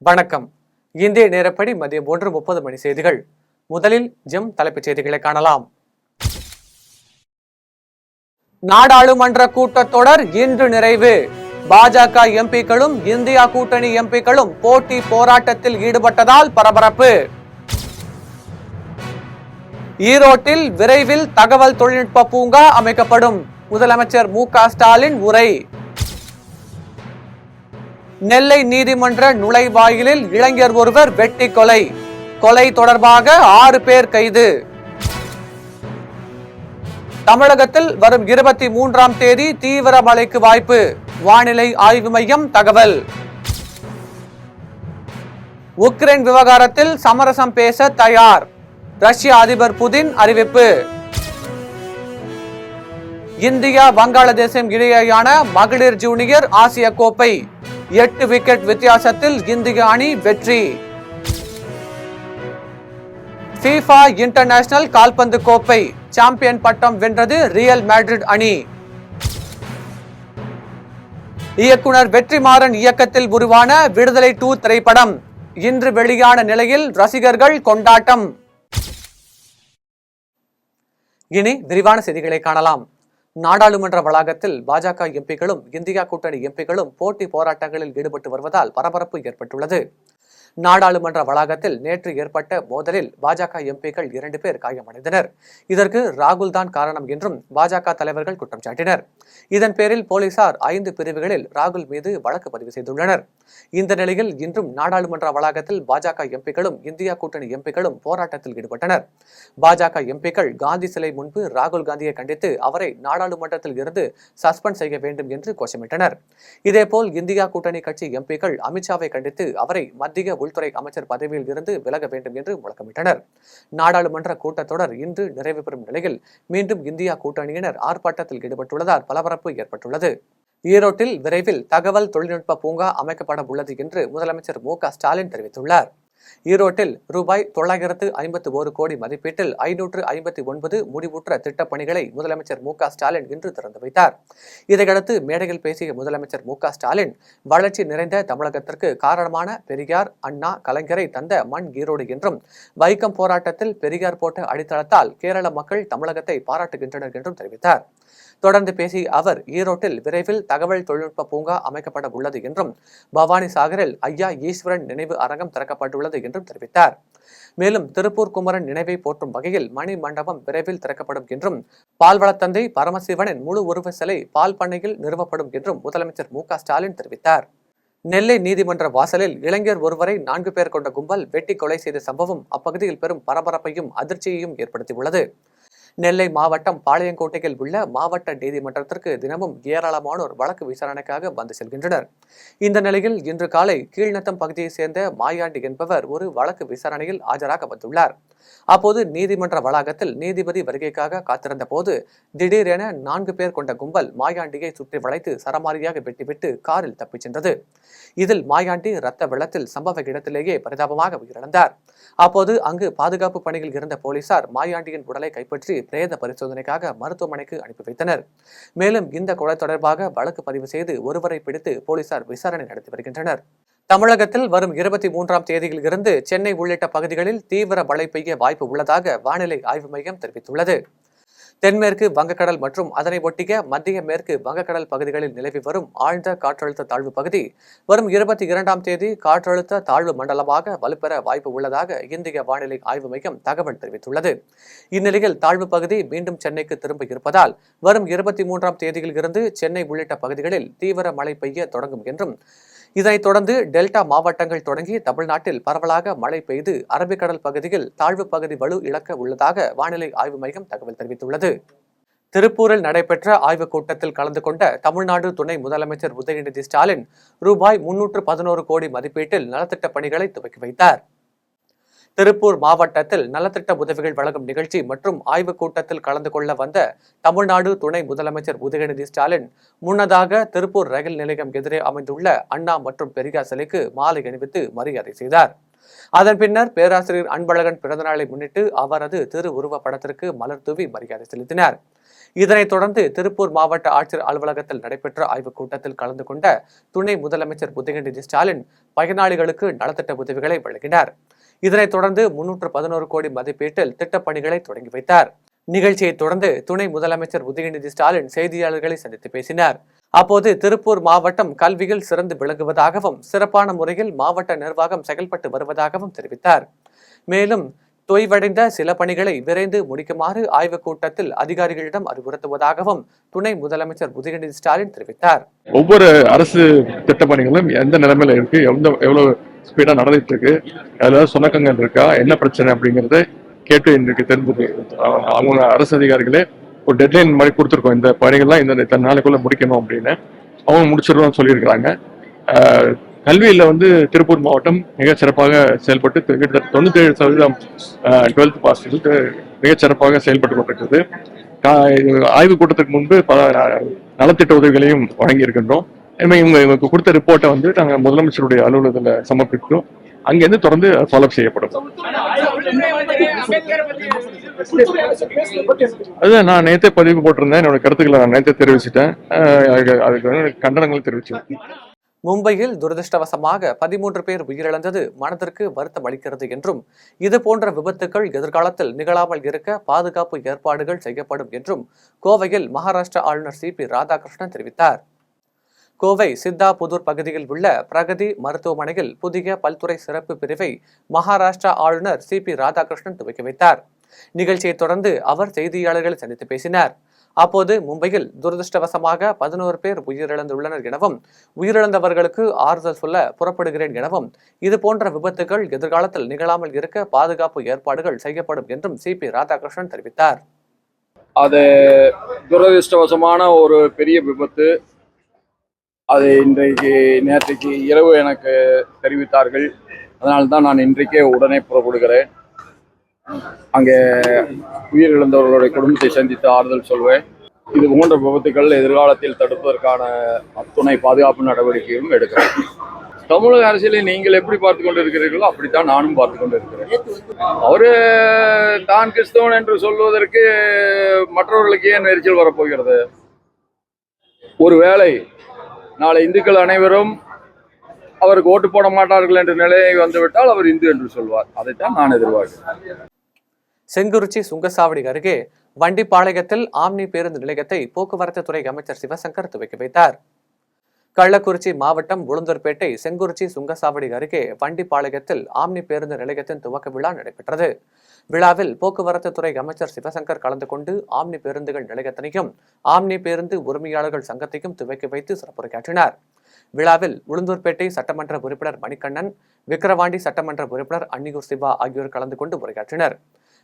வணக்கம். இந்திய நேரப்படி மதியம் 1:30 மணி செய்திகள். முதலில் தலைப்புச் செய்திகளை காணலாம். நாடாளுமன்ற கூட்டத்தொடர் இன்று நிறைவு. பாஜக எம்பிக்களும் இந்தியா கூட்டணி எம்பிக்களும் போட்டி போராட்டத்தில் ஈடுபட்டதால் பரபரப்பு. ஈரோட்டில் விரைவில் தகவல் தொழில்நுட்ப பூங்கா அமைக்கப்படும். முதலமைச்சர் மு.க. ஸ்டாலின் உரை. நெல்லை நீதிமன்ற நுழைவாயிலில் இளைஞர் ஒருவர் வெட்டி கொலை. கொலை தொடர்பாக 6 பேர் கைது. தமிழகத்தில் வரும் 23ஆம் தேதி தீவிர மழைக்கு வாய்ப்பு. வானிலை ஆய்வு மையம் தகவல். உக்ரைன் விவகாரத்தில் சமரசம் பேச தயார். ரஷ்ய அதிபர் புதின் அறிவிப்பு. இந்தியா வங்காளதேசம் இடையேயான மகளிர் ஜூனியர் ஆசிய கோப்பை 8 விக்கெட் வித்தியாசத்தில் இந்திய அணி வெற்றி. FIFA இன்டர்நேஷனல் கால்பந்து கோப்பை சாம்பியன் பட்டம் வென்றது ரியல் மேட்ரிட் அணி. இயக்குனர் வெற்றிமாறன் இயக்கத்தில் உருவான விடுதலை 2 திரைப்படம் இன்று வெளியான நிலையில் ரசிகர்கள் கொண்டாட்டம். இனி விரிவான செய்திகளை காணலாம். நாடாளுமன்ற வளாகத்தில் பாஜக எம்பிக்களும் இந்தியா கூட்டணி எம்பிக்களும் போட்டி போராட்டங்களில் ஈடுபட்டு வருவதால் பரபரப்பு ஏற்பட்டுள்ளது. நாடாளுமன்ற வளாகத்தில் நேற்று ஏற்பட்ட மோதலில் பாஜக எம்பிக்கள் 2 பேர் காயமடைந்தனர். இதற்கு ராகுல் தான் காரணம் என்றும் பாஜக தலைவர்கள் குற்றம் சாட்டினர். இதன் பேரில் போலீசார் 5 பிரிவுகளில் ராகுல் மீது வழக்கு பதிவு செய்துள்ளனர். இந்த நிலையில் இன்றும் நாடாளுமன்ற வளாகத்தில் பாஜக எம்பிக்களும் இந்தியா கூட்டணி எம்பிக்களும் போராட்டத்தில் ஈடுபட்டனர். பாஜக எம்பிக்கள் காந்தி சிலை முன்பு ராகுல் காந்தியை கண்டித்து அவரை நாடாளுமன்றத்தில் இருந்து சஸ்பெண்ட் செய்ய வேண்டும் என்று கோஷமிட்டனர். இதேபோல் இந்தியா கூட்டணி கட்சி எம்பிக்கள் அமித்ஷாவை கண்டித்து அவரை மத்திய உள்துறை அமைச்சர் பதவியில் இருந்து விலக வேண்டும் என்று முழக்கமிட்டனர். நாடாளுமன்ற கூட்டத்தொடர் இன்று நிறைவு பெறும் நிலையில் மீண்டும் இந்தியா கூட்டணியினர் ஆர்ப்பாட்டத்தில் ஈடுபட்டுள்ளதால் பரபரப்பு ஏற்பட்டுள்ளது. ஈரோட்டில் விரைவில் தகவல் தொழில்நுட்ப பூங்கா அமைக்கப்பட உள்ளது என்று முதலமைச்சர் மு.க. ஸ்டாலின் தெரிவித்துள்ளார். ஈரோட்டில் ரூபாய் 951 கோடி மதிப்பீட்டில் 559 முடிவுற்ற திட்டப் பணிகளை முதலமைச்சர் மு.க. ஸ்டாலின் இன்று திறந்து வைத்தார். இதையடுத்து மேடையில் பேசிய முதலமைச்சர் மு.க. ஸ்டாலின் வளர்ச்சி நிறைந்த தமிழகத்திற்கு காரணமான பெரியார், அண்ணா, கலைஞரை தந்த மண் ஈரோடு என்றும் வைக்கம் போராட்டத்தில் பெரியார் போட்ட அடித்தளத்தால் கேரள மக்கள் தமிழகத்தை பாராட்டுகின்றனர் என்றும் தெரிவித்தார். தொடர்ந்து பேசிய அவர் ஈரோட்டில் விரைவில் தகவல் தொழில்நுட்ப பூங்கா அமைக்கப்பட உள்ளது என்றும் பவானி சாகரில் ஐயா ஈஸ்வரன் நினைவு அரங்கம் திறக்கப்பட்டுள்ளது என்றும் தெரிவித்தார். மேலும் திருப்பூர் குமரன் நினைவை போற்றும் வகையில் மணி மண்டபம் விரைவில் திறக்கப்படும் என்றும் பால்வளத்தந்தை பரமசிவனின் முழு உருவ சிலை பால் பண்ணையில் நிறுவப்படும் என்றும் முதலமைச்சர் மு.க. ஸ்டாலின் தெரிவித்தார். நெல்லை நீதிமன்ற வாசலில் இளைஞர் ஒருவரை 4 பேர் கொண்ட கும்பல் வெட்டி கொலை செய்த சம்பவம் அப்பகுதியில் பெரும் பரபரப்பையும் அதிர்ச்சியையும் ஏற்படுத்தியுள்ளது. நெல்லை மாவட்டம் பாளையங்கோட்டையில் உள்ள மாவட்ட நீதிமன்றத்திற்கு தினமும் ஏராளமானோர் வழக்கு விசாரணைக்காக வந்து செல்கின்றனர். இந்த நிலையில் இன்று காலை கீழ்நத்தம் பகுதியைச் சேர்ந்த மாயாண்டி என்பவர் ஒரு வழக்கு விசாரணையில் ஆஜராக வந்துள்ளார். அப்போது நீதிமன்ற வளாகத்தில் நீதிபதி வருகைக்காக காத்திருந்த போது திடீரென 4 பேர் கொண்ட கும்பல் மாயாண்டியை சுற்றி வளைத்து சரமாரியாக வெட்டிவிட்டு காரில் தப்பிச் சென்றது. இதில் மாயாண்டி ரத்த வெள்ளத்தில் சம்பவ இடத்திலேயே பரிதாபமாக உயிரிழந்தார். அப்போது அங்கு பாதுகாப்பு பணியில் இருந்த போலீசார் மாயாண்டியின் உடலை கைப்பற்றி பிரேத பரிசோதனைக்காக மருத்துவமனைக்கு அனுப்பி வைத்தனர். மேலும் இந்த கொலை தொடர்பாக வழக்கு பதிவு செய்து ஒருவரை பிடித்து போலீசார் விசாரணை நடத்தி வருகின்றனர். தமிழகத்தில் வரும் 23ஆம் தேதியில் இருந்து சென்னை உள்ளிட்ட பகுதிகளில் தீவிர மழை பெய்ய வாய்ப்பு உள்ளதாக வானிலை ஆய்வு மையம் தெரிவித்துள்ளது. தென்மேற்கு வங்கக்கடல் மற்றும் அதனை ஒட்டிய மத்திய மேற்கு வங்கக்கடல் பகுதிகளில் நிலவி வரும் ஆழ்ந்த காற்றழுத்த தாழ்வு பகுதி வரும் 22ஆம் தேதி காற்றழுத்த தாழ்வு மண்டலமாக வலுப்பெற வாய்ப்பு உள்ளதாக இந்திய வானிலை ஆய்வு மையம் தகவல் தெரிவித்துள்ளது. இந்நிலையில் தாழ்வு பகுதி மீண்டும் சென்னைக்கு திரும்ப இருப்பதால் வரும் 23ஆம் தேதியில் இருந்து சென்னை உள்ளிட்ட பகுதிகளில் தீவிர மழை பெய்ய தொடங்கும் என்றும் இதனைத் தொடர்ந்து டெல்டா மாவட்டங்கள் தொடங்கி தமிழ்நாட்டில் பரவலாக மழை பெய்து அரபிக்கடல் பகுதியில் தாழ்வு பகுதி வலு இழக்க உள்ளதாக வானிலை ஆய்வு மையம் தகவல் தெரிவித்துள்ளது. திருப்பூரில் நடைபெற்ற ஆய்வுக் கூட்டத்தில் கலந்து கொண்ட தமிழ்நாடு துணை முதலமைச்சர் உதயநிதி ஸ்டாலின் ரூபாய் 311 கோடி மதிப்பீட்டில் நலத்திட்ட பணிகளை துவக்கி வைத்தார். திருப்பூர் மாவட்டத்தில் நலத்திட்ட உதவிகள் வழங்கும் நிகழ்ச்சி மற்றும் ஆய்வுக் கூட்டத்தில் கலந்து கொள்ள வந்த தமிழ்நாடு துணை முதலமைச்சர் உதயநிதி ஸ்டாலின் முன்னதாக திருப்பூர் ரயில் நிலையம் எதிரே அமைந்துள்ள அண்ணா மற்றும் பெரியார் சிலைக்கு மாலை அணிவித்து மரியாதை செய்தார். அதன் பின்னர் பேராசிரியர் அன்பழகன் பிறந்தநாளை முன்னிட்டு அவரது திருவுருவ படத்திற்கு மலர் தூவி மரியாதை செலுத்தினார். இதனைத் தொடர்ந்து திருப்பூர் மாவட்ட ஆட்சியர் அலுவலகத்தில் நடைபெற்ற ஆய்வுக் கூட்டத்தில் கலந்து கொண்ட துணை முதலமைச்சர் உதயநிதி ஸ்டாலின் பயனாளிகளுக்கு நலத்திட்ட உதவிகளை வழங்கினார். இதனைத் தொடர்ந்து 311 கோடி மதிப்பீட்டில் திட்டப்பணிகளை தொடங்கி வைத்தார். நிகழ்ச்சியை தொடர்ந்து துணை முதலமைச்சர் உதயநிதி ஸ்டாலின் செய்தியாளர்களை சந்தித்து பேசினார். அப்போது திருப்பூர் மாவட்டம் கல்வியில் சிறந்து விளங்குவதாகவும் சிறப்பான முறையில் மாவட்ட நிர்வாகம் செயல்பட்டு வருவதாகவும் தெரிவித்தார். மேலும் தொய்வடைந்த சில பணிகளை விரைந்து முடிக்குமாறு ஆய்வுக் கூட்டத்தில் அதிகாரிகளிடம் அறிவுறுத்துவதாகவும் துணை முதலமைச்சர் உதயநிதி ஸ்டாலின் தெரிவித்தார். ஒவ்வொரு அரசு திட்ட பணிகளும் எந்த நிலைமையில இருக்கு, எவ்வளவு ஸ்பீடா நடந்துட்டு இருக்கு, ஏதாவது சுணக்கங்கள் இருக்கா, என்ன பிரச்சனை அப்படிங்கறத கேட்டு இன்றைக்கு தெரிஞ்சது. அவங்க அரசு அதிகாரிகளே ஒரு டெட்லைன் மாதிரி கொடுத்துருக்கோம், இந்த பணிகள்லாம் இந்த நாளைக்குள்ள முடிக்கணும் அப்படின்னு. அவங்க முடிச்சிடணும்னு சொல்லியிருக்கிறாங்க. கல்வியில திருப்பூர் மாவட்டம் மிக சிறப்பாக செயல்பட்டு கிட்டத்தட்ட 97% 12th பாஸ் மிகச் சிறப்பாக செயல்பட்டு கொண்டிருக்கிறது. ஆய்வுக் கூட்டத்துக்கு முன்பு பல நலத்திட்ட உதவிகளையும் வழங்கி இருக்கின்றோம். இவங்க கொடுத்த ரிப்போர்ட்டை நாங்கள் முதலமைச்சருடைய அலுவலகத்தில் சமர்ப்பிக்கிறோம். அங்கிருந்து தொடர்ந்து ஃபாலோ செய்யப்படும். அதுதான் நான் நேற்றே பதிவு போட்டிருந்தேன். என்னோட கருத்துக்களை நான் நேற்றே தெரிவிச்சுட்டேன். அதுக்கு கண்டனங்களை தெரிவிச்சேன். மும்பையில் துரதிருஷ்டவசமாக 13 பேர் உயிரிழந்தது மனதிற்கு வருத்தம் அளிக்கிறது என்றும் இது போன்ற விபத்துக்கள் எதிர்காலத்தில் நிகழாமல் இருக்க பாதுகாப்பு ஏற்பாடுகள் செய்யப்படும் என்றும் கோவையில் மகாராஷ்டிரா ஆளுநர் CP ராதாகிருஷ்ணன் தெரிவித்தார். கோவை சித்தாபுதூர் பகுதியில் உள்ள பிரகதி மருத்துவமனையில் புதிய பல்துறை சிறப்பு பிரிவை மகாராஷ்டிரா ஆளுநர் CP ராதாகிருஷ்ணன் துவக்கி வைத்தார். நிகழ்ச்சியை தொடர்ந்து அவர் செய்தியாளர்களை சந்தித்து பேசினார். அப்போது மும்பையில் துரதிருஷ்டவசமாக 11 பேர் உயிரிழந்துள்ளனர் எனவும் உயிரிழந்தவர்களுக்கு ஆறுதல் சொல்ல புறப்படுகிறேன் எனவும் இது போன்ற விபத்துகள் எதிர்காலத்தில் நிகழாமல் இருக்க பாதுகாப்பு ஏற்பாடுகள் செய்யப்படும் என்றும் CP ராதாகிருஷ்ணன் தெரிவித்தார். அது துரதிருஷ்டவசமான ஒரு பெரிய விபத்து. அது நேற்றைக்கு இரவு எனக்கு தெரிவித்தார்கள். அதனால்தான் நான் இன்றைக்கே உடனே புறப்படுகிறேன். அங்கே உயிரிழந்தவர்களுடைய குடும்பத்தை சந்தித்து ஆறுதல் சொல்வேன். இது போன்ற விபத்துக்கள் எதிர்காலத்தில் தடுப்பதற்கான அத்துணை பாதுகாப்பு நடவடிக்கைகளும் எடுக்கிறேன். தமிழக அரசியலை நீங்கள் எப்படி பார்த்து கொண்டு இருக்கிறீர்களோ அப்படித்தான் நானும் பார்த்து கொண்டு இருக்கிறேன். அவரு தான் கிறிஸ்தவன் என்று சொல்வதற்கு மற்றவர்களுக்கு ஏன் எரிச்சல் வரப்போகிறது? ஒருவேளை நாளை இந்துக்கள் அனைவரும் அவருக்கு ஓட்டு போட மாட்டார்கள் என்ற நிலையை வந்துவிட்டால் அவர் இந்து என்று சொல்வார். அதைத்தான் நான் எதிர்பார்க்கிறேன். செங்குறிச்சி சுங்கசாவடி அருகே வண்டிப்பாளையத்தில் ஆம்னி பேருந்து நிலையத்தை போக்குவரத்து துறை அமைச்சர் சிவசங்கர் துவக்கி வைத்தார். கள்ளக்குறிச்சி மாவட்டம் உளுந்தூர்பேட்டை செங்குறிச்சி சுங்கசாவடி அருகே வண்டிப்பாளையத்தில் ஆம்னி பேருந்து நிலையத்தின் துவக்க விழா நடைபெற்றது. விழாவில் போக்குவரத்து துறை அமைச்சர் சிவசங்கர் கலந்து கொண்டு ஆம்னி பேருந்துகள் நிலையத்தினையும் ஆம்னி பேருந்து உரிமையாளர்கள் சங்கத்தையும் துவக்கி வைத்து சிறப்புரையாற்றினார். விழாவில் உளுந்தூர்பேட்டை சட்டமன்ற உறுப்பினர் மணிகண்ணன், விக்கிரவாண்டி சட்டமன்ற உறுப்பினர் அன்னியூர் சிவா ஆகியோர் கலந்து கொண்டு உரையாற்றினர்.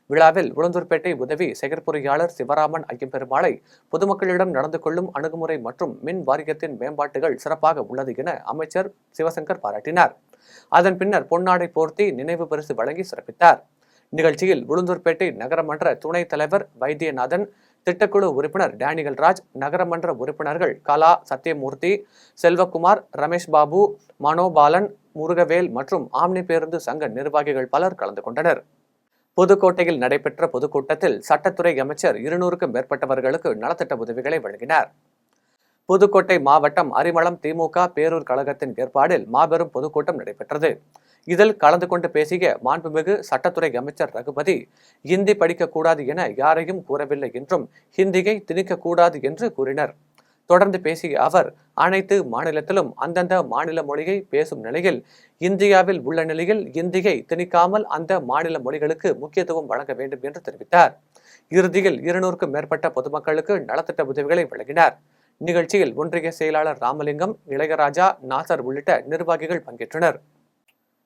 விழாவில் உளுந்தூர்பேட்டை உதவி செயற்பொறியாளர் சிவராமன் ஐயம்பெருமாளை பொதுமக்களிடம் நடந்து கொள்ளும் அணுகுமுறை மற்றும் மின் வாரியத்தின் மேம்பாட்டுகள் சிறப்பாக உள்ளது என அமைச்சர் சிவசங்கர் பாராட்டினார். அதன் பின்னர் பொன்னாடை போர்த்தி நினைவு பரிசு வழங்கி சிறப்பித்தார். நிகழ்ச்சியில் உளுந்தூர்பேட்டை நகரமன்ற துணைத் தலைவர் வைத்தியநாதன், திட்டக்குழு உறுப்பினர் டேனியல் ராஜ், நகரமன்ற உறுப்பினர்கள் கலா, சத்யமூர்த்தி, செல்வகுமார், ரமேஷ் பாபு, மனோபாலன், முருகவேல் மற்றும் ஆம்னி பேருந்து சங்க நிர்வாகிகள் பலர் கலந்து கொண்டனர். புதுக்கோட்டையில் நடைபெற்ற பொதுக்கூட்டத்தில் சட்டத்துறை அமைச்சர் 200க்கும் மேற்பட்டவர்களுக்கு நலத்திட்ட உதவிகளை வழங்கினார். புதுக்கோட்டை மாவட்டம் அரிமளம் திமுக பேரூர் கழகத்தின் ஏற்பாடில் மாபெரும் பொதுக்கூட்டம் நடைபெற்றது. இதில் கலந்து கொண்டு பேசிய மாண்புமிகு சட்டத்துறை அமைச்சர் ரகுபதி, ஹிந்தி படிக்கக்கூடாது என யாரையும் கூறவில்லை என்றும் ஹிந்தியை திணிக்கக்கூடாது என்று கூறினர். தொடர்ந்து பேசிய அவர், அனைத்து மாநிலத்திலும் அந்தந்த மாநில மொழியை பேசும் நிலையில் இந்தியாவில் உள்ள நிலையில் இந்தியை திணிக்காமல் அந்த மாநில மொழிகளுக்கு முக்கியத்துவம் வழங்க வேண்டும் என்று தெரிவித்தார். இறுதியில் 200க்கும் மேற்பட்ட பொதுமக்களுக்கு நலத்திட்ட உதவிகளை வழங்கினார். நிகழ்ச்சியில் ஒன்றிய செயலாளர் ராமலிங்கம், இளையராஜா, நாசர் உள்ளிட்ட நிர்வாகிகள் பங்கேற்றனர்.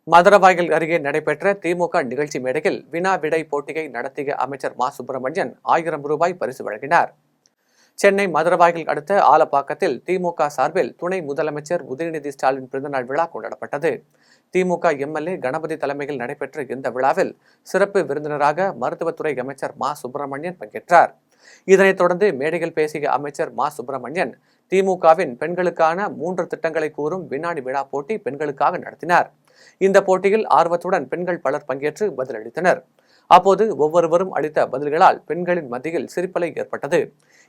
மதுரவாயல் அருகே நடைபெற்ற திமுக நிகழ்ச்சி மேடையில் வினா விடை போட்டியை நடத்திய அமைச்சர் மா சுப்பிரமணியன் 1000 ரூபாய் பரிசு வழங்கினார். சென்னை மதுரவாயல் அடுத்த ஆலப்பாக்கத்தில் திமுக சார்பில் துணை முதலமைச்சர் உதயநிதி ஸ்டாலின் பிறந்தநாள் விழா கொண்டாடப்பட்டது. திமுக MLA கணபதி தலைமையில் நடைபெற்ற இந்த விழாவில் சிறப்பு விருந்தினராக மருத்துவத்துறை அமைச்சர் மா சுப்பிரமணியன் பங்கேற்றார். இதனைத் தொடர்ந்து மேடையில் பேசிய அமைச்சர் மா சுப்பிரமணியன், திமுகவின் பெண்களுக்கான 3 திட்டங்களை கூறும் வினாடி விழா போட்டி பெண்களுக்காக நடத்தினார். இந்த போட்டியில் ஆர்வத்துடன் பெண்கள் பலர் பங்கேற்று பதிலளித்தனர். அப்போது ஒவ்வொருவரும் அளித்த பதில்களால் பெண்களின் மத்தியில் சிரிப்பலை ஏற்பட்டது.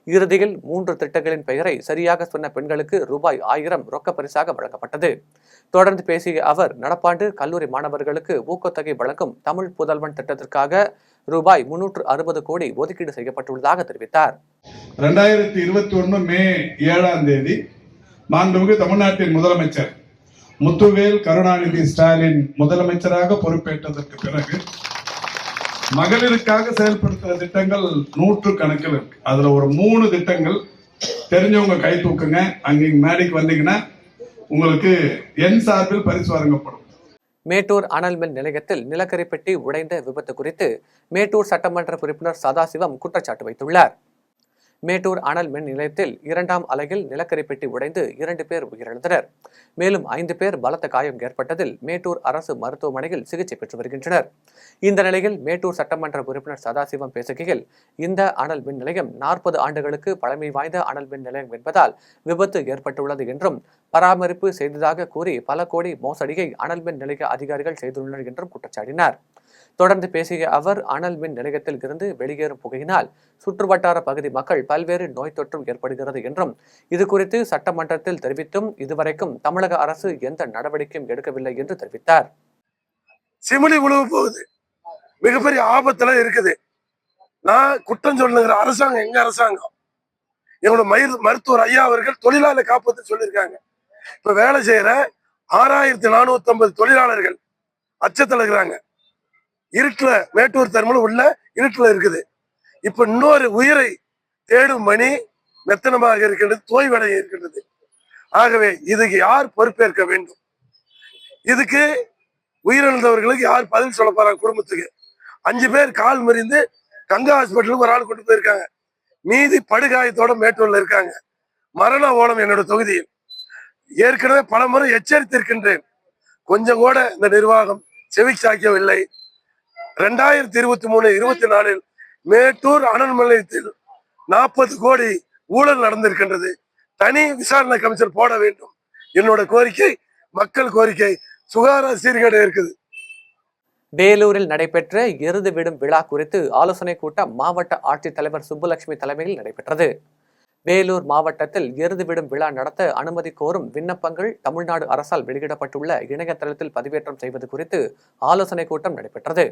இறுதியில் 3 திட்டங்களின் பெயரை சரியாக சொன்ன பெண்களுக்கு ரூபாய் 1000 ரொக்க பரிசாக வழங்கப்பட்டது. தொடர்ந்து பேசிய அவர், நடப்பாண்டு கல்லூரி மாணவர்களுக்கு ஊக்கத்தொகை வழங்கும் தமிழ் புதல்வன் திட்டத்திற்காக ரூபாய் 360 கோடி ஒதுக்கீடு செய்யப்பட்டுள்ளதாக தெரிவித்தார். 2021 மே 7ஆம் தேதி மாண்புமிகு தமிழ்நாட்டின் முதலமைச்சர் முத்துவேல் கருணாநிதி ஸ்டாலின் முதலமைச்சராக பொறுப்பேற்றதற்கு பிறகு மகளிருக்காக செயல்படுத்துற திட்டங்கள் 100 கணக்கில் இருக்கு. அதுல ஒரு 3 திட்டங்கள் தெரிஞ்சவங்க கை தூக்குங்க. அங்க மேடைக்கு வந்தீங்கன்னா உங்களுக்கு என் சார்பில் பரிசு வழங்கப்படும். மேட்டூர் அனல் மின் நிலையத்தில் நிலக்கரி பெட்டி உடைந்த விபத்து குறித்து மேட்டூர் சட்டமன்ற உறுப்பினர் சதாசிவம் குற்றச்சாட்டு வைத்துள்ளார். மேட்டூர் அனல் மின் நிலையத்தில் 2ஆம் அலையில் நிலக்கரி பெட்டி உடைந்து 2 பேர் உயிரிழந்தனர். மேலும் 5 பேர் பலத்த காயம் ஏற்பட்டதில் மேட்டூர் அரசு மருத்துவமனையில் சிகிச்சை பெற்று வருகின்றனர். இந்த நிலையில் மேட்டூர் சட்டமன்ற உறுப்பினர் சதாசிவம் பேசுகையில், இந்த அனல் மின் நிலையம் 40 ஆண்டுகளுக்கு பழமை வாய்ந்த அனல் மின் நிலையம் என்பதால் விபத்து ஏற்பட்டுள்ளது என்றும், பராமரிப்பு செய்ததாக கூறி பல கோடி மோசடியை அனல் மின் நிலைய அதிகாரிகள் செய்துள்ளனர் என்றும் குற்றச்சாட்டினார். தொடர்ந்து பேசிய அவர், அனல் மின் நிலையத்தில் இருந்து வெளியேறும் புகையினால் சுற்றுவட்டார பகுதி மக்கள் பல்வேறு நோய் தொற்றும் ஏற்படுகிறது என்றும், இது குறித்து சட்டமன்றத்தில் தெரிவித்தும் இதுவரைக்கும் தமிழக அரசு எந்த நடவடிக்கையும் எடுக்கவில்லை என்று தெரிவித்தார். சிமிலி உழவு போகுது, மிகப்பெரிய ஆபத்துல இருக்குது. நான் குற்றம் சொல்லுங்கிற அரசாங்கம் எங்க அரசாங்கம்? எங்களோட மருத்துவர் ஐயா அவர்கள் தொழிலாளர் காப்பீட்டு சொல்லியிருக்காங்க. இப்ப வேலை செய்யற 6450 தொழிலாளர்கள் அச்சத்தில் இருக்கிறாங்க. இருட்டுல மேட்டூர் தெர்மல் உள்ள இருட்டுல இருக்குது. இப்ப இன்னொரு உயிரை தேடும் மணி மெத்தனமாக இருக்கின்றது, தோய்வடை இருக்கின்றது. ஆகவே இதுக்கு யார் பொறுப்பேற்க வேண்டும்? இதுக்கு உயிரிழந்தவர்களுக்கு யார் பதில் சொல்ல போறாங்க? குடும்பத்துக்கு 5 பேர் கால் மறிந்து கங்கா ஹாஸ்பிட்டலுக்கு ஒரு ஆள் கொண்டு போயிருக்காங்க. மீதி படுகாயத்தோட மேட்டூர்ல இருக்காங்க. மரண ஓலம் என்னோட தொகுதியில் ஏற்கனவே பல முறை எச்சரித்திருக்கின்றேன். கொஞ்சம் கூட இந்த நிர்வாகம் செவிச்சாய்க்கவில்லை. 2023-24 மேட்டூர் அனல் நிலையத்தில் 40 கோடி ஊழல் நடந்திருக்கின்றது. தனி விசாரணை கமிஷன் போட வேண்டும். என்னோட கோரிக்கை, மக்கள் கோரிக்கை. சுகாதார சீர்கேடு இருக்குது. வேலூரில் நடைபெற்ற எருது விடும் விழா குறித்து ஆலோசனை கூட்டம் மாவட்ட ஆட்சித்தலைவர் சுப்புலட்சுமி தலைமையில் நடைபெற்றது. வேலூர் மாவட்டத்தில் எருது விடும் விழா நடத்த அனுமதி கோரும் விண்ணப்பங்கள் தமிழ்நாடு அரசால் வெளியிடப்பட்டுள்ள இணையதளத்தில் பதிவேற்றம் செய்வது குறித்து ஆலோசனை கூட்டம் நடைபெற்றது.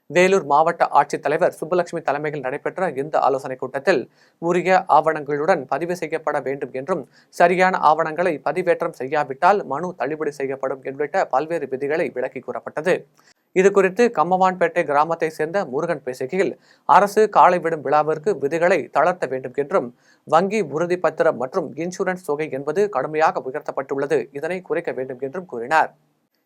வேலூர் மாவட்ட ஆட்சித்தலைவர் சுப்புலட்சுமி தலைமையில் நடைபெற்ற இந்த ஆலோசனை கூட்டத்தில் உரிய ஆவணங்களுடன் பதிவு செய்யப்பட வேண்டும் என்றும், சரியான ஆவணங்களை பதிவேற்றம் செய்யாவிட்டால் மனு தள்ளுபடி செய்யப்படும் உள்ளிட்ட பல்வேறு விதிகளை விளக்கி கூறப்பட்டது. இதுகுறித்து கம்மவான்பேட்டை கிராமத்தை சேர்ந்த முருகன் பேசுகையில், அரசு காளை விடும் விழாவிற்கு விதிகளை தளர்த்த வேண்டும் என்றும், வங்கி உறுதி பத்திரம் மற்றும் இன்சூரன்ஸ் தொகை என்பது கடுமையாக உயர்த்தப்பட்டுள்ளது, இதனை குறைக்க வேண்டும் என்றும் கூறினார்.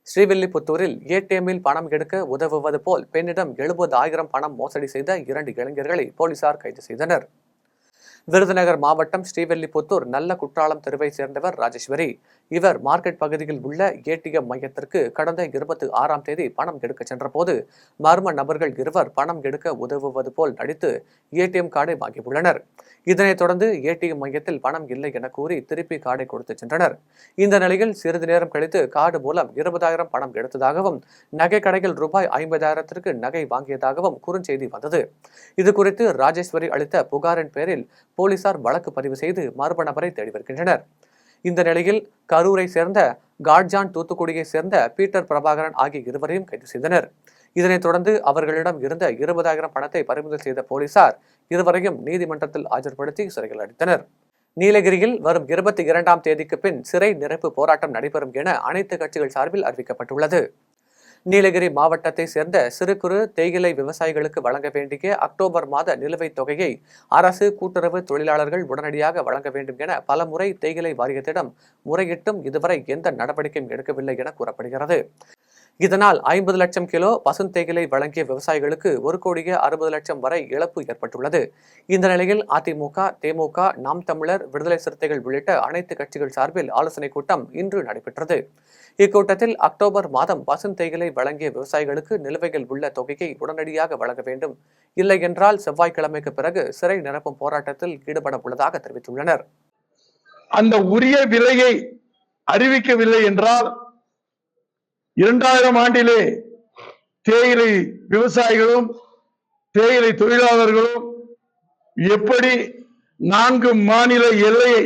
ஸ்ரீவில்லிபுத்தூரில் ஏடிஎம்மில் பணம் எடுக்க உதவுவது போல் பெண்ணிடம் 70,000 பணம் மோசடி செய்த 2 இளைஞர்களை போலீசார் கைது செய்தனர். விருதுநகர் மாவட்டம் ஸ்ரீவில்லிபுத்தூர் நல்ல குற்றாலம் தெருவை சேர்ந்தவர் ராஜேஸ்வரி. இவர் மார்க்கெட் பகுதியில் உள்ள ஏடிஎம் மையத்திற்கு கடந்த 26ஆம் தேதி பணம் எடுக்க சென்றபோது மர்ம நபர்கள் 2 பணம் எடுக்க உதவுவது போல் நடித்து ஏடிஎம் கார்டை வாங்கியுள்ளனர். இதனைத் தொடர்ந்து ஏடிஎம் மையத்தில் பணம் இல்லை என கூறி திருப்பி கார்டை கொடுத்து சென்றனர். இந்த நிலையில் சிறிது நேரம் கழித்து கார்டு மூலம் 20,000 பணம் எடுத்ததாகவும், நகை கடையில் ரூபாய் 50,000ற்கு நகை வாங்கியதாகவும் குறுஞ்செய்தி வந்தது. இதுகுறித்து ராஜேஸ்வரி அளித்த புகாரின் பேரில் போலீசார் வழக்கு பதிவு செய்து மர்ம நபரை தேடி வருகின்றனர். இந்த நிலையில் கரூரை சேர்ந்த காட்ஜான், தூத்துக்குடியை சேர்ந்த பீட்டர் பிரபாகரன் ஆகிய 2வரையும் கைது செய்தனர். இதனைத் தொடர்ந்து அவர்களிடம் இருந்த 20,000 பணத்தை பறிமுதல் செய்த போலீசார் 2வரையும் நீதிமன்றத்தில் ஆஜர்படுத்தி சிறையில் அடைத்தனர். நீலகிரியில் வரும் 22ஆம் தேதிக்கு பின் சிறை நிரப்பு போராட்டம் நடைபெறும் என அனைத்து கட்சிகள் சார்பில் அறிவிக்கப்பட்டுள்ளது. நீலகிரி மாவட்டத்தை சேர்ந்த சிறு குறு தேயிலை விவசாயிகளுக்கு வழங்க வேண்டிய அக்டோபர் மாத நிலுவைத் தொகையை அரசு கூட்டுறவு தொழிலாளர்கள் உடனடியாக வழங்க வேண்டும் என பல முறை தேயிலை வாரியத்திடம் முறையிட்டும் இதுவரை எந்த நடவடிக்கையும் எடுக்கவில்லை என கூறப்படுகிறது. இதனால் 50 லட்சம் கிலோ பசுந்தேயிலை வழங்கிய விவசாயிகளுக்கு 1,60,00,000 வரை இழப்பு ஏற்பட்டுள்ளது. இந்த நிலையில் அதிமுக, தேமுக, நாம் தமிழர், விடுதலை சிறுத்தைகள் உள்ளிட்ட அனைத்து கட்சிகள் சார்பில் ஆலோசனை கூட்டம் இன்று நடைபெற்றது. இக்கூட்டத்தில் அக்டோபர் மாதம் பசுந்தேயிலை வழங்கிய விவசாயிகளுக்கு நிலுவையில் உள்ள தொகையை உடனடியாக வழங்க வேண்டும், இல்லை என்றால் செவ்வாய்க்கிழமைக்கு பிறகு சிறை நிரப்பும் போராட்டத்தில் ஈடுபட உள்ளதாக தெரிவித்துள்ளனர். அந்த உரிய விலையை அறிவிக்கவில்லை என்றால் 2000 ஆண்டிலே தேயிலை விவசாயிகளும் தேயிலை தொழிலாளர்களும் எப்படி 4 மாநில எல்லையை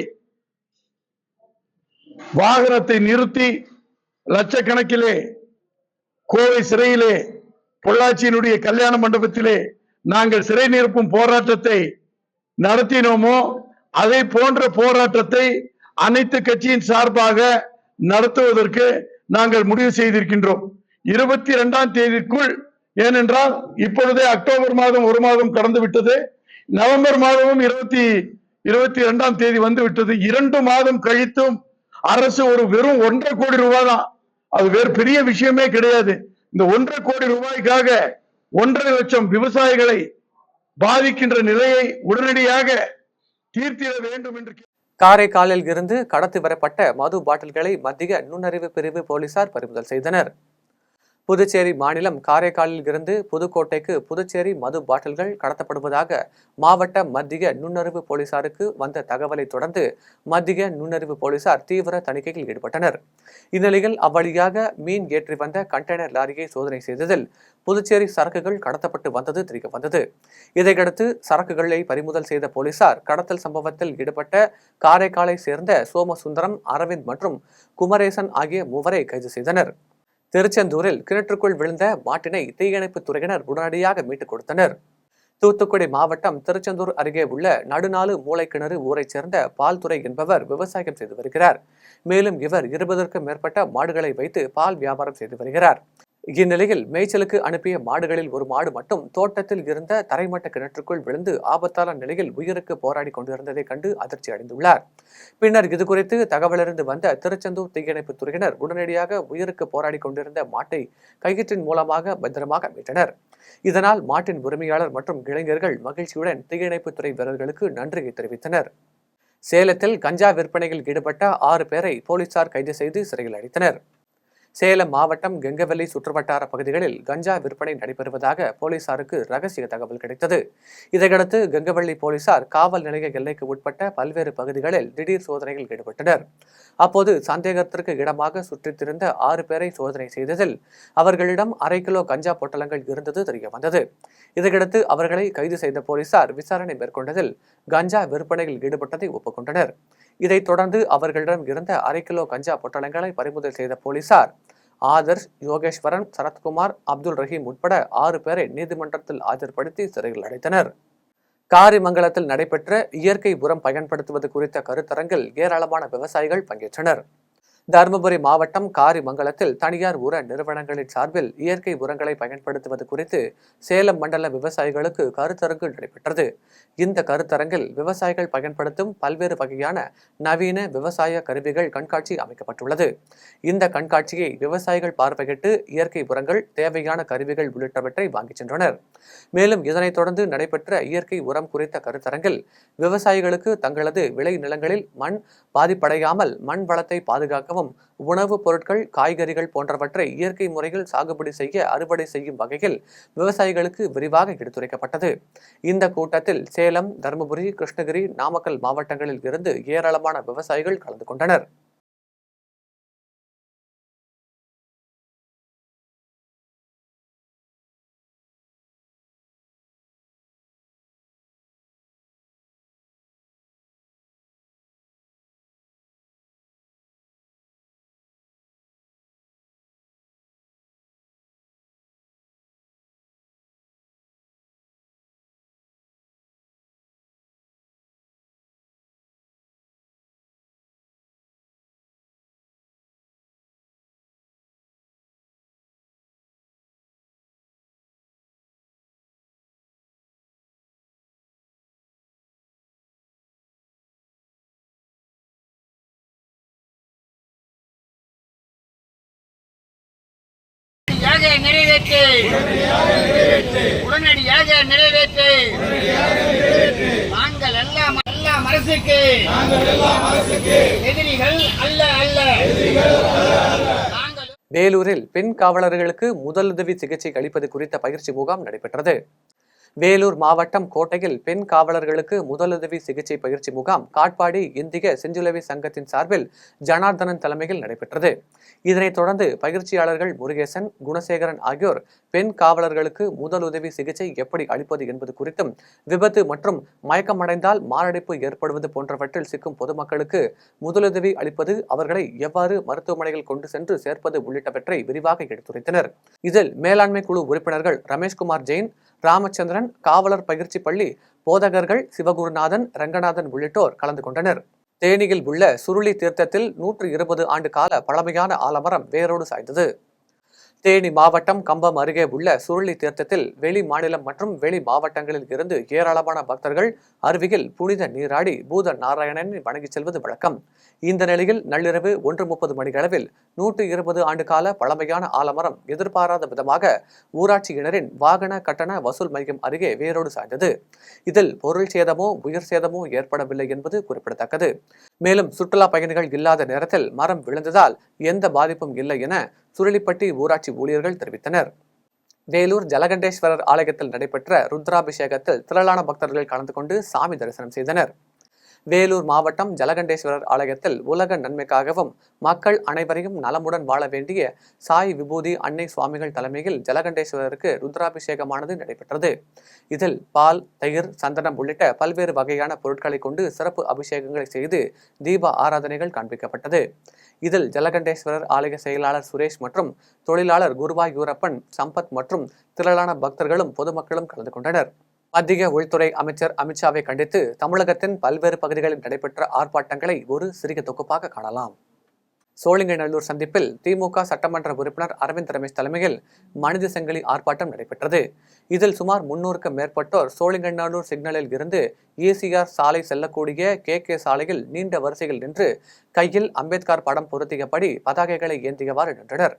வாகனத்தை நிறுத்தி லட்சக்கணக்கிலே கோவை சிறையிலே பொள்ளாச்சியினுடைய கல்யாண மண்டபத்திலே நாங்கள் சிறை நிரப்பும் போராட்டத்தை நடத்தினோமோ அதை போன்ற போராட்டத்தை அனைத்து கட்சியின் சார்பாக நடத்துவதற்கு நாங்கள் முடிவு செய்திருக்கின்றோம். 22ஆம் தேதிக்குள், ஏனென்றால் இப்பொழுதே அக்டோபர் மாதம் 1 மாதம் கடந்து விட்டது, நவம்பர் மாதமும் 22ஆம் தேதி வந்து விட்டது. 2 மாதம் கழித்தும் அரசு வெறும் 1.5 கோடி ரூபாய் தான், அது வேறு பெரிய விஷயமே கிடையாது. இந்த 1.5 கோடி ரூபாய்க்காக 1.5 லட்சம் விவசாயிகளை பாதிக்கின்ற நிலையை உடனடியாக தீர்த்திட வேண்டும் என்று காரைக்காலில் இருந்து கடத்தி வரப்பட்ட மது பாட்டில்களை மத்திய நுண்ணறிவு பிரிவு போலீசார் பறிமுதல் செய்தனர். புதுச்சேரி மாநிலம் காரைக்காலில் இருந்து புதுக்கோட்டைக்கு புதுச்சேரி மது பாட்டில்கள் கடத்தப்படுவதாக மாவட்ட மத்திய நுண்ணறிவு போலீசாருக்கு வந்த தகவலை தொடர்ந்து மத்திய நுண்ணறிவு போலீசார் தீவிர தணிக்கையில் ஈடுபட்டனர். இந்நிலையில் அவ்வழியாக மீன் ஏற்றி வந்த கண்டெய்னர் லாரியை சோதனை செய்ததில் புதுச்சேரி சரக்குகள் கடத்தப்பட்டு வந்தது தெரிய வந்தது. இதையடுத்து சரக்குகளை பறிமுதல் செய்த போலீசார் கடத்தல் சம்பவத்தில் ஈடுபட்ட காரைக்காலை சேர்ந்த சோமசுந்தரம், அரவிந்த் மற்றும் குமரேசன் ஆகிய 3 கைது செய்தனர். திருச்செந்தூரில் கிணற்றுக்குள் விழுந்த மாட்டினை தீயணைப்பு துறையினர் உடனடியாக மீட்டுக் கொடுத்தனர். தூத்துக்குடி மாவட்டம் திருச்செந்தூர் அருகே உள்ள நடுநாளு மூளைக்கிணறு ஊரைச் சேர்ந்த பால்துறை என்பவர் விவசாயம் செய்து வருகிறார். மேலும் இவர் 20க்கும் மேற்பட்ட மாடுகளை வைத்து பால் வியாபாரம் செய்து வருகிறார். இந்நிலையில் மேய்ச்சலுக்கு அனுப்பிய மாடுகளில் ஒரு மாடு மட்டும் தோட்டத்தில் இருந்த தரைமட்ட கிணற்றுக்குள் விழுந்து ஆபத்தான நிலையில் உயிருக்கு போராடி கொண்டிருந்ததை கண்டு அதிர்ச்சி அடைந்துள்ளார். பின்னர் இதுகுறித்து தகவலறிந்து வந்த திருச்செந்தூர் தீயணைப்பு துறையினர் உடனடியாக உயிருக்கு போராடி கொண்டிருந்த மாட்டை கயிற்றின் மூலமாக பத்திரமாக மீட்டனர். இதனால் மாட்டின் உரிமையாளர் மற்றும் இளைஞர்கள் மகிழ்ச்சியுடன் தீயணைப்பு துறை வீரர்களுக்கு நன்றியை தெரிவித்தனர். சேலத்தில் கஞ்சா விற்பனையில் ஈடுபட்ட 6 பேரை போலீசார் கைது செய்து சிறையில் அடைத்தனர். சேலம் மாவட்டம் கெங்கவல்லி சுற்றுவட்டார பகுதிகளில் கஞ்சா விற்பனை நடைபெறுவதாக போலீசாருக்கு ரகசிய தகவல் கிடைத்தது. இதையடுத்து கெங்கவல்லி போலீசார் காவல் நிலைய எல்லைக்கு உட்பட்ட பல்வேறு பகுதிகளில் திடீர் சோதனையில் ஈடுபட்டனர். அப்போது சந்தேகத்திற்கு இடமாக சுற்றித் திரிந்த 6 பேரை சோதனை செய்ததில் அவர்களிடம் 1/2 கிலோ கஞ்சா பொட்டலங்கள் இருந்தது தெரிய வந்தது. இதையடுத்து அவர்களை கைது செய்த போலீசார் விசாரணை மேற்கொண்டதில் கஞ்சா விற்பனையில் ஈடுபட்டதை ஒப்புக்கொண்டனர். இதைத் தொடர்ந்து அவர்களிடம் இருந்த 1/2 கிலோ கஞ்சா பொட்டலங்களை பறிமுதல் செய்த போலீசார் ஆதர்ஷ், யோகேஸ்வரன், சரத்குமார், அப்துல் ரஹீம் உட்பட 6 பேரை நீதிமன்றத்தில் ஆஜர்படுத்தி சிறையில் அடைத்தனர். காரிமங்கலத்தில் நடைபெற்ற இயற்கை உரம் பயன்படுத்துவது குறித்த கருத்தரங்கில் ஏராளமான விவசாயிகள் பங்கேற்றனர். தருமபுரி மாவட்டம் காரிமங்கலத்தில் தனியார் உர நிறுவனங்களின் சார்பில் இயற்கை உரங்களை பயன்படுத்துவது குறித்து சேலம் மண்டல விவசாயிகளுக்கு கருத்தரங்கு நடைபெற்றது. இந்த கருத்தரங்கில் விவசாயிகள் பயன்படுத்தும் பல்வேறு வகையான நவீன விவசாய கருவிகள் கண்காட்சி அமைக்கப்பட்டுள்ளது. இந்த கண்காட்சியை விவசாயிகள் பார்வையிட்டு இயற்கை உரங்கள், தேவையான கருவிகள் உள்ளிட்டவற்றை வாங்கிச் சென்றனர். மேலும் இதனைத் தொடர்ந்து நடைபெற்ற இயற்கை உரம் குறித்த கருத்தரங்கில் விவசாயிகளுக்கு தங்களது விளை நிலங்களில் மண் பாதிப்படையாமல் மண் வளத்தை பாதுகாக்கவும், உணவுப் பொருட்கள், காய்கறிகள் போன்றவற்றை இயற்கை முறையில் சாகுபடி செய்ய அறுவடை செய்யும் வகையில் விவசாயிகளுக்கு விரிவாக எடுத்துரைக்கப்பட்டது. இந்த கூட்டத்தில் சேலம், தருமபுரி, கிருஷ்ணகிரி, நாமக்கல் மாவட்டங்களில் இருந்து ஏராளமான விவசாயிகள் கலந்து கொண்டனர். உடனடியாக நிறைவேற்று. நாங்கள் எல்லாம் அரசுக்கு எதிரிகள் அல்ல. வேலூரில் பெண் காவலர்களுக்கு முதலுதவி சிகிச்சை அளிப்பது குறித்த பயிற்சி முகாம் நடைபெற்றது. வேலூர் மாவட்டம் கோட்டையில் பெண் காவலர்களுக்கு முதலுதவி சிகிச்சை பயிற்சி முகாம் காட்பாடி இந்திய செஞ்சிலுவை சங்கத்தின் சார்பில் ஜனார்தனன் தலைமையில் நடைபெற்றது. இதனைத் தொடர்ந்து பயிற்சியாளர்கள் முருகேசன், குணசேகரன் ஆகியோர் பெண் காவலர்களுக்கு முதலுதவி சிகிச்சை எப்படி அளிப்பது என்பது குறித்தும், விபத்து மற்றும் மயக்கமடைந்தால் மாரடைப்பு ஏற்படுவது போன்றவற்றில் சிக்கும் பொதுமக்களுக்கு முதலுதவி அளிப்பது, அவர்களை எவ்வாறு மருத்துவமனைகள் கொண்டு சென்று சேர்ப்பது உள்ளிட்டவற்றை விரிவாக எடுத்துரைத்தனர். இதில் மேலாண்மை குழு உறுப்பினர்கள் ரமேஷ்குமார் ஜெயின், ராமச்சந்திரன், காவலர் பயிற்சி பள்ளி போதகர்கள் சிவகுருநாதன், ரங்கநாதன் உள்ளிட்டோர் கலந்து கொண்டனர். தேனியில் உள்ள சுருளி தீர்த்தத்தில் 120 ஆண்டு கால பழமையான ஆலமரம் வேரோடு சாய்ந்தது. தேனி மாவட்டம் கம்பம் அருகே உள்ள சுருளி தீர்த்தத்தில் வெளி மாநிலம் மற்றும் வெளி மாவட்டங்களில் இருந்து ஏராளமான பக்தர்கள் அருவியில் புனித நீராடி பூத நாராயணனை வணங்கிச் செல்வது வழக்கம். இந்த நிலையில் நள்ளிரவு 1:30 மணியளவில் 120 ஆண்டு கால பழமையான ஆலமரம் எதிர்பாராத விதமாக ஊராட்சியினரின் வாகன கட்டண வசூல் மையம் அருகே வேரோடு சாய்ந்தது. இதில் பொருள் சேதமோ உயிர் சேதமோ ஏற்படவில்லை என்பது குறிப்பிடத்தக்கது. மேலும் சுற்றுலா பயணிகள் இல்லாத நேரத்தில் மரம் விழுந்ததால் எந்த பாதிப்பும் இல்லை என சுருளிப்பட்டி ஊராட்சி ஊழியர்கள் தெரிவித்தனர். வேலூர் ஜலகண்டேஸ்வரர் ஆலயத்தில் நடைபெற்ற ருத்ராபிஷேகத்தில் திரளான பக்தர்கள் கலந்து கொண்டு சாமி தரிசனம் செய்தனர். வேலூர் மாவட்டம் ஜலகண்டேஸ்வரர் ஆலயத்தில் உலக நன்மைக்காகவும் மக்கள் அனைவரையும் நலமுடன் வாழ வேண்டிய சாய் விபூதி அன்னை சுவாமிகள் தலைமையில் ஜலகண்டேஸ்வரருக்கு ருத்ராபிஷேகமானது நடைபெற்றது. இதில் பால், தயிர், சந்தனம் உள்ளிட்ட பல்வேறு வகையான பொருட்களை கொண்டு சிறப்பு அபிஷேகங்களை செய்து தீப ஆராதனைகள் காண்பிக்கப்பட்டது. இதில் ஜலகண்டேஸ்வரர் ஆலய செயலாளர் சுரேஷ் மற்றும் தொழிலாளர் குருவாயூரப்பன், சம்பத் மற்றும் திரளான பக்தர்களும் பொதுமக்களும் கலந்து கொண்டனர். மத்திய உள்துறை அமைச்சர் அமித்ஷாவை கண்டித்து தமிழகத்தின் பல்வேறு பகுதிகளில் நடைபெற்ற ஆர்ப்பாட்டங்களை ஒரு சிறிய தொகுப்பாக காணலாம். சோழிங்கநல்லூர் சந்திப்பில் திமுக சட்டமன்ற உறுப்பினர் அரவிந்த் ரமேஷ் தலைமையில் மனித சங்கிலி ஆர்ப்பாட்டம் நடைபெற்றது. இதில் சுமார் 300க்கும் மேற்பட்டோர் சோழிங்கநல்லூர் சிக்னலில் இருந்து ECR சாலை செல்லக்கூடிய KK சாலையில் நீண்ட வரிசையில் நின்று கையில் அம்பேத்கர் படம் பொருத்தியபடி பதாகைகளை ஏந்தியவாறு நின்றனர்.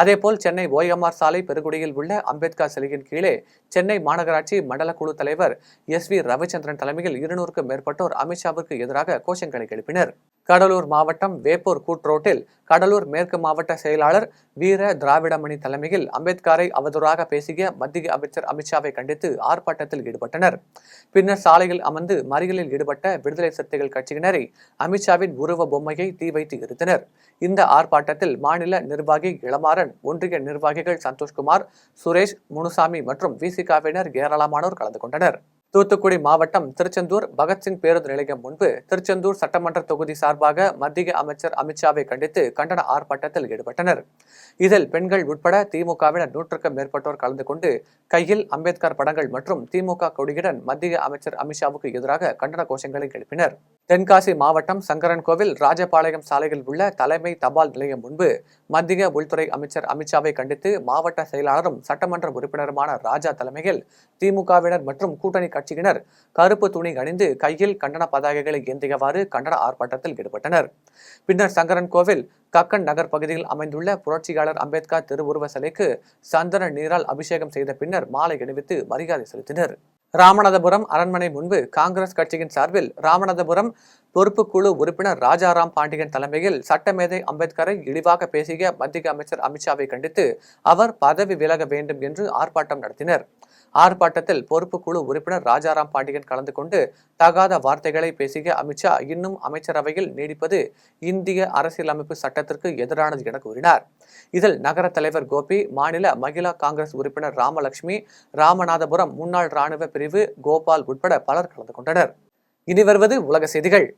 அதேபோல் சென்னை OMR சாலை பெருங்குடியில் உள்ள அம்பேத்கர் சிலையின் கீழே சென்னை மாநகராட்சி மண்டல குழு தலைவர் SV ரவிச்சந்திரன் தலைமையில் 200க்கும் மேற்பட்டோர் அமித்ஷாவிற்கு எதிராக கோஷங்களை எழுப்பினர். கடலூர் மாவட்டம் வேப்பூர் கூட்ரோட்டில் கடலூர் மேற்கு மாவட்ட செயலாளர் வீர திராவிடமணி தலைமையில் அம்பேத்கரை அவதூறாக பேசிய மத்திய அமைச்சர் அமித்ஷாவை கண்டித்து ஆர்ப்பாட்டத்தில் ஈடுபட்டனர். பின்னர் சாலையில் அமர்ந்து மறியலில் ஈடுபட்ட விடுதலை சிறுத்தைகள் கட்சியினரை அமித்ஷாவின் உருவ பொம்மையை தீ வைத்து எரித்தனர். இந்த ஆர்ப்பாட்டத்தில் மாநில நிர்வாகி இளமாறன், ஒன்றிய நிர்வாகிகள் சந்தோஷ்குமார், சுரேஷ், முனுசாமி மற்றும் VCKவினர் ஏராளமானோர் கலந்து கொண்டனர். தூத்துக்குடி மாவட்டம் திருச்செந்தூர் பகத்சிங் பேருந்து நிலையம் முன்பு திருச்செந்தூர் சட்டமன்ற தொகுதி சார்பாக மத்திய அமைச்சர் அமித்ஷாவை கண்டித்து கண்டன ஆர்ப்பாட்டத்தில் ஈடுபட்டனர். இதில் பெண்கள் உட்பட திமுகவினர் 100க்கும் மேற்பட்டோர் கலந்து கொண்டு கையில் அம்பேத்கர் படங்கள் மற்றும் திமுக கொடியுடன் மத்திய அமைச்சர் அமித்ஷாவுக்கு எதிராக கண்டன கோஷங்களை எழுப்பினர். தென்காசி மாவட்டம் சங்கரன்கோவில் ராஜபாளையம் சாலையில் உள்ள தலைமை தபால் நிலையம் முன்பு மத்திய உள்துறை அமைச்சர் அமித்ஷாவை கண்டித்து மாவட்ட செயலாளரும் சட்டமன்ற உறுப்பினருமான ராஜா தலைமையில் திமுகவினர் மற்றும் கூட்டணி கட்சியினர் கருப்பு துணி அணிந்து கையில் கண்டன பதாகைகளை ஏந்தியவாறு கண்டன ஆர்ப்பாட்டத்தில் ஈடுபட்டனர். பின்னர் சங்கரன்கோவில் கக்கன் நகர் பகுதியில் அமைந்துள்ள புரட்சியாளர் அம்பேத்கர் திருவுருவ சிலைக்கு சந்தன நீரால் அபிஷேகம் செய்த பின்னர் மாலை அணிவித்து மரியாதை செலுத்தினர். ராமநாதபுரம் அரண்மனை முன்பு காங்கிரஸ் கட்சியின் சார்பில் ராமநாதபுரம் பொறுப்புக்குழு உறுப்பினர் ராஜாராம் பாண்டியன் தலைமையில் சட்டமேதை அம்பேத்கரை இழிவாக பேசிய மத்திய அமைச்சர் அமித்ஷாவை கண்டித்து அவர் பதவி விலக வேண்டும் என்று ஆர்ப்பாட்டம் நடத்தினர். ஆர்ப்பாட்டத்தில் பொறுப்புக்குழு உறுப்பினர் ராஜாராம் பாண்டியன் கலந்து கொண்டு தகாத வார்த்தைகளை பேசிய அமித்ஷா இன்னும் அமைச்சரவையில் நீடிப்பது இந்திய அரசியலமைப்பு சட்டத்திற்கு எதிரானது என கூறினார். இதில் நகர தலைவர் கோபி, மாநில மகிழா காங்கிரஸ் உறுப்பினர் ராமலட்சுமி, ராமநாதபுரம் முன்னாள் ராணுவ பிரிவு கோபால் உட்பட பலர் கலந்து கொண்டனர். இனி வருவது உலக செய்திகள்.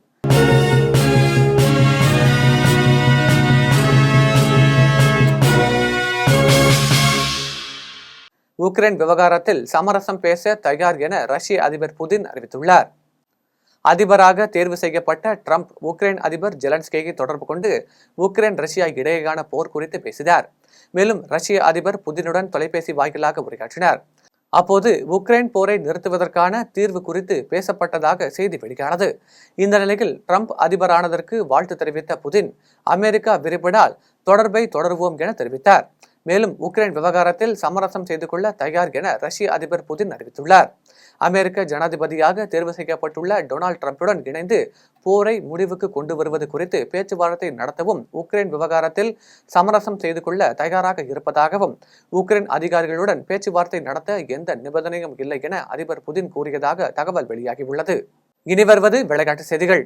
உக்ரைன் விவகாரத்தில் சமரசம் பேச தயார் என ரஷ்ய அதிபர் புதின் அறிவித்துள்ளார். அதிபராக தேர்வு செய்யப்பட்ட ட்ரம்ப் உக்ரைன் அதிபர் ஜெலன்ஸ்கியை தொடர்பு கொண்டு உக்ரைன் ரஷ்யா இடையேயான போர் குறித்து பேசினார். மேலும் ரஷ்ய அதிபர் புதினுடன் தொலைபேசி வாயிலாக உரையாற்றினார். அப்போது உக்ரைன் போரை நிறுத்துவதற்கான தீர்வு குறித்து பேசப்பட்டதாக செய்தி வெளியானது. இந்த நிலையில் ட்ரம்ப் அதிபரானதற்கு வாழ்த்து தெரிவித்த புதின் அமெரிக்கா விரும்பினால் தொடர்பை தொடருவோம் என தெரிவித்தார். மேலும் உக்ரைன் விவகாரத்தில் சமரசம் செய்து கொள்ள தயார் என ரஷ்ய அதிபர் புதின் அறிவித்துள்ளார். அமெரிக்க ஜனாதிபதியாக தேர்வு செய்யப்பட்டுள்ள டொனால்டு டிரம்புடன் இணைந்து போரை முடிவுக்கு கொண்டு வருவது குறித்து பேச்சுவார்த்தை நடத்தவும் உக்ரைன் விவகாரத்தில் சமரசம் செய்து கொள்ள தயாராக இருப்பதாகவும் உக்ரைன் அதிகாரிகளுடன் பேச்சுவார்த்தை நடத்த எந்த நிபந்தனையும் இல்லை என அதிபர் புதின் கூறியதாக தகவல் வெளியாகியுள்ளது. இனி வருவது விளையாட்டு செய்திகள்.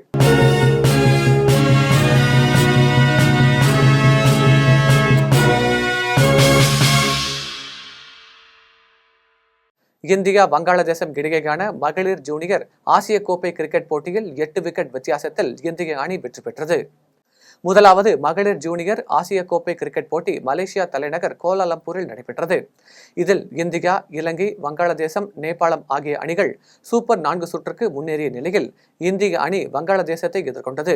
இந்தியா வங்காளதேசம் இடையேயான மகளிர் ஜூனியர் ஆசிய கோப்பை கிரிக்கெட் போட்டியில் 8 விக்கெட் வித்தியாசத்தில் இந்திய அணி வெற்றி பெற்றது. முதலாவது மகளிர் ஜூனியர் ஆசிய கோப்பை கிரிக்கெட் போட்டி மலேசியா தலைநகர் கோலாலம்பூரில் நடைபெற்றது. இதில் இந்தியா, இலங்கை, வங்காளதேசம், நேபாளம் ஆகிய அணிகள் சூப்பர் 4 சுற்றுக்கு முன்னேறிய நிலையில் இந்திய அணி வங்காளதேசத்தை எதிர்கொண்டது.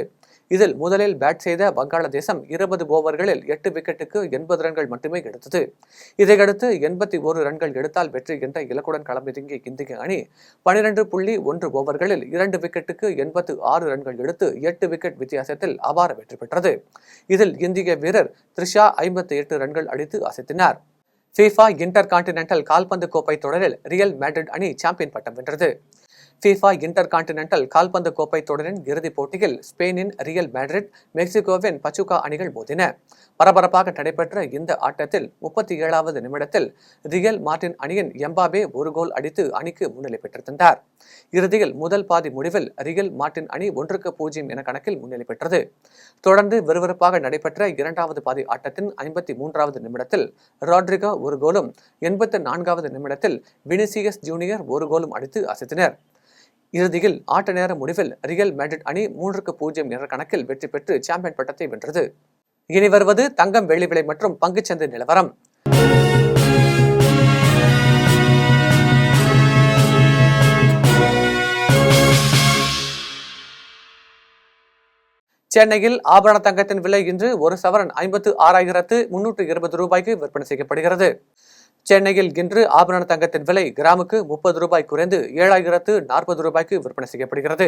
இதில் முதலில் பேட் செய்த வங்காளதேசம் 20 ஓவர்களில் 8 விக்கெட்டுக்கு 80 ரன்கள் மட்டுமே எடுத்தது. இதையடுத்து 81 ரன்கள் எடுத்தால் வெற்றி என்ற இலக்குடன் களமிறங்கிய இந்திய அணி 12.1 ஓவர்களில் 2 விக்கெட்டுக்கு 86 ரன்கள் எடுத்து 8 விக்கெட் வித்தியாசத்தில் அபார வெற்றி பெற்றது. இதில் இந்திய வீரர் த்ரிஷா 58 ரன்கள் அடித்து அசத்தினார். FIFA இன்டர் கான்டினென்டல் கால்பந்து கோப்பை தொடரில் ரியல் மேட்ரிட் அணி சாம்பியன் பட்டம் வென்றது. FIFA இன்டர் கான்டினென்டல் கால்பந்து கோப்பை தொடரின் இறுதிப் போட்டியில் ஸ்பெயினின் ரியல் மேட்ரிட், மெக்சிகோவின் பச்சுகா அணிகள் மோதின. பரபரப்பாக நடைபெற்ற இந்த ஆட்டத்தில் 37வது நிமிடத்தில் ரியல் மார்டின் அணியின் எம்பாபே ஒரு கோல் அடித்து அணிக்கு முன்னிலை பெற்றிருந்தார். இறுதியில் முதல் பாதி முடிவில் ரியல் மார்டின் அணி 1-0 என கணக்கில் முன்னிலை பெற்றது. தொடர்ந்து விறுவிறுப்பாக நடைபெற்ற இரண்டாவது பாதி ஆட்டத்தின் 53வது நிமிடத்தில் ராட்ரிகோ ஒரு கோலும் 84வது நிமிடத்தில் வினிசியஸ் ஜூனியர் ஒரு கோலும் அடித்து அசத்தினர். இறுதியில் ஆட்ட நேர முடிவில் ரியல் மேட்ரிட் அணி 3-0 என்ற கணக்கில் வெற்றி பெற்று சாம்பியன் பட்டத்தை வென்றது. இனி வருவது தங்கம், வெள்ளி விலை மற்றும் பங்குச்சந்தை நிலவரம். சென்னையில் ஆபரண தங்கத்தின் விலை இன்று ஒரு சவரன் 56,320 ரூபாய்க்கு விற்பனை செய்யப்படுகிறது. சென்னையில் இன்று ஆபரண தங்கத்தின் விலை கிராமுக்கு 30 ரூபாய் குறைந்து 7,040 ரூபாய்க்கு விற்பனை செய்யப்படுகிறது.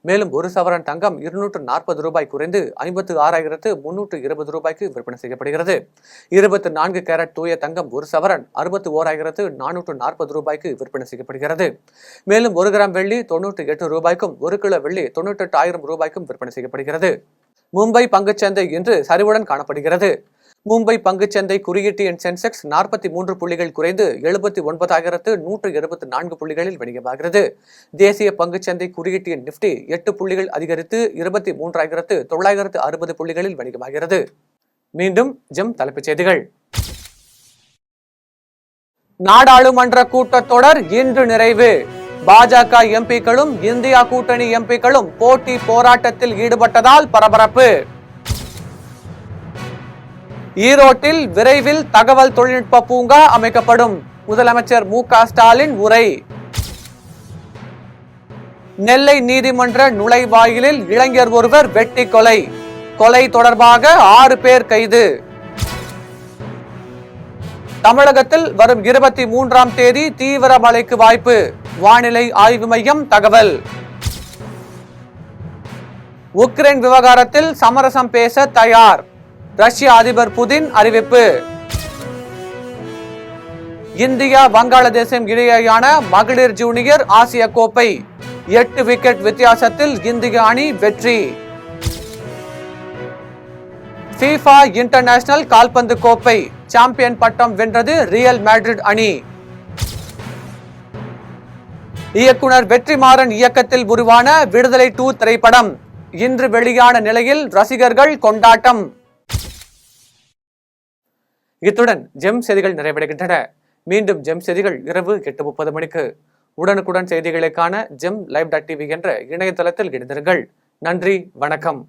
மேலும் ஒரு சவரன் தங்கம் 240 ரூபாய் குறைந்து 56,320 ரூபாய்க்கு விற்பனை செய்யப்படுகிறது. 24 கேரட் தூய தங்கம் ஒரு சவரன் 61,440 ரூபாய்க்கு விற்பனை செய்யப்படுகிறது. மேலும் 1 கிராம் வெள்ளி 98 ரூபாய்க்கும் 1 கிலோ வெள்ளி 98,000 ரூபாய்க்கும் விற்பனை செய்யப்படுகிறது. மும்பை பங்குச்சந்தை இன்று சரிவுடன் காணப்படுகிறது. மும்பை பங்குச்சந்தை குறியீட்டு எண் சென்செக்ஸ் 43 புள்ளிகள் குறைந்து 79,174 புள்ளிகளில் வணிகமாகிறது. தேசிய பங்குச்சந்தை குறியீட்டு எண் நிப்டி 8 புள்ளிகள் அதிகரித்து 23,960 புள்ளிகளில் வணிகமாகிறது. மீண்டும் தலைப்புச் செய்திகள். நாடாளுமன்ற கூட்டத்தொடர் இன்று நிறைவு. பாஜக எம்பிக்களும் இந்தியா கூட்டணி எம்பிக்களும் போட்டி போராட்டத்தில் ஈடுபட்டதால் பரபரப்பு. ஈரோட்டில் விரைவில் தகவல் தொழில்நுட்ப பூங்கா அமைக்கப்படும். முதலமைச்சர் மு.க. ஸ்டாலின் உரை. நெல்லை நீதிமன்ற நுழைவாயிலில் இளைஞர் ஒருவர் வெட்டி கொலை. கொலை தொடர்பாக 6 பேர் கைது. தமிழகத்தில் வரும் 23ஆம் தேதி தீவிர மழைக்கு வாய்ப்பு. வானிலை ஆய்வு மையம் தகவல். உக்ரைன் விவகாரத்தில் சமரசம் பேச தயார். ரஷ்ய அதிபர் புதின் அறிவிப்பு. இந்தியா வங்காளதேசம் இடையேயான மகளிர் ஜூனியர் ஆசிய கோப்பை 8 விக்கெட் வித்தியாசத்தில் இந்திய அணி வெற்றி. FIFA இன்டர்நேஷனல் கால்பந்து கோப்பை சாம்பியன் பட்டம் வென்றது ரியல் மேட்ரிட் அணி. இயக்குனர் வெற்றிமாறன் இயக்கத்தில் உருவான விடுதலை 2 திரைப்படம் இன்று வெளியான நிலையில் ரசிகர்கள் கொண்டாட்டம். இத்துடன் ஜெம் செய்திகள் நிறைவடைகின்றன. மீண்டும் ஜெம் செய்திகள் இரவு 8:30 மணிக்கு. உடனுக்குடன் செய்திகளை காண GemLive.tv என்ற இணையதளத்தில் இணைந்திருங்கள். நன்றி, வணக்கம்.